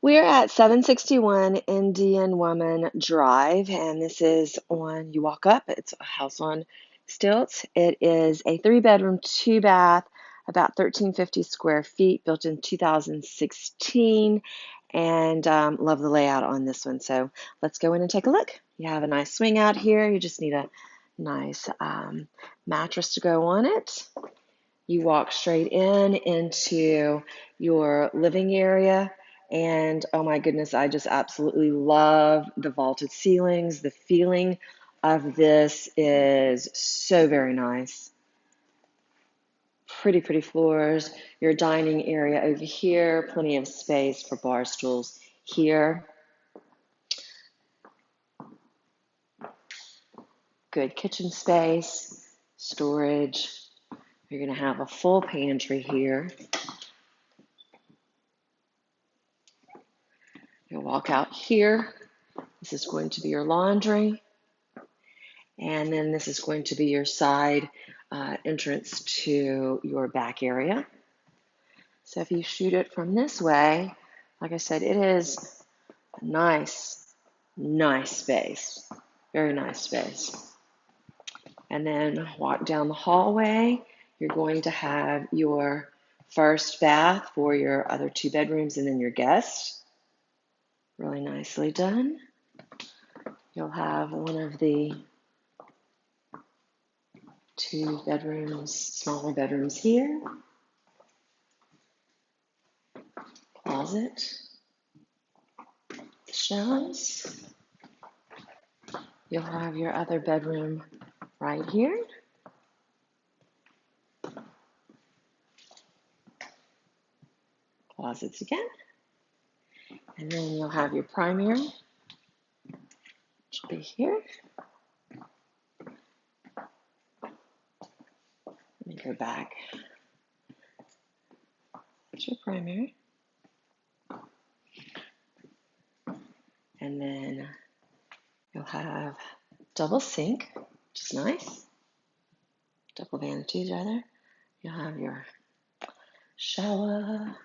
We're at 761 Indian Woman Drive, and this is you walk up, it's a house on stilts. It is a 3-bedroom, 2-bath, about 1,350 square feet, built in 2016, and love the layout on this one. So let's go in and take a look. You have a nice swing out here. You just need a nice mattress to go on it. You walk straight into your living area. And oh my goodness, I just absolutely love the vaulted ceilings. The feeling of this is so very nice. Pretty, pretty floors. Your dining area over here, plenty of space for bar stools here. Good kitchen space, storage. You're going to have a full pantry here. You'll walk out here. This is going to be your laundry. And then this is going to be your side entrance to your back area. So if you shoot it from this way, like I said, it is a nice, nice space. Very nice space. And then walk down the hallway. You're going to have your first bath for your other 2 bedrooms and then your guest. Really nicely done. You'll have one of the 2 bedrooms, smaller bedrooms here. Closet. Shelves. You'll have your other bedroom right here. Closets again. And then you'll have your primary, which will be here. Let me go back. That's your primary. And then you'll have double sink, which is nice. Double vanities, rather. You'll have your shower.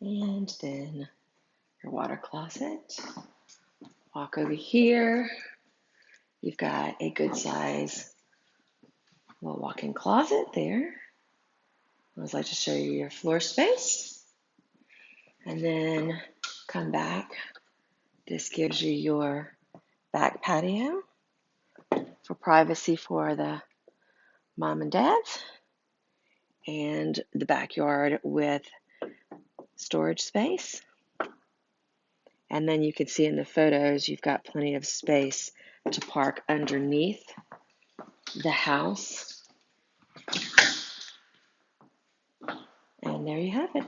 And then your water closet. Walk over here. You've got a good size little walk-in closet there. I always like to show you your floor space. And then come back. This gives you your back patio for privacy for the mom and dads. And the backyard with storage space. And then you can see in the photos, you've got plenty of space to park underneath the house. And there you have it.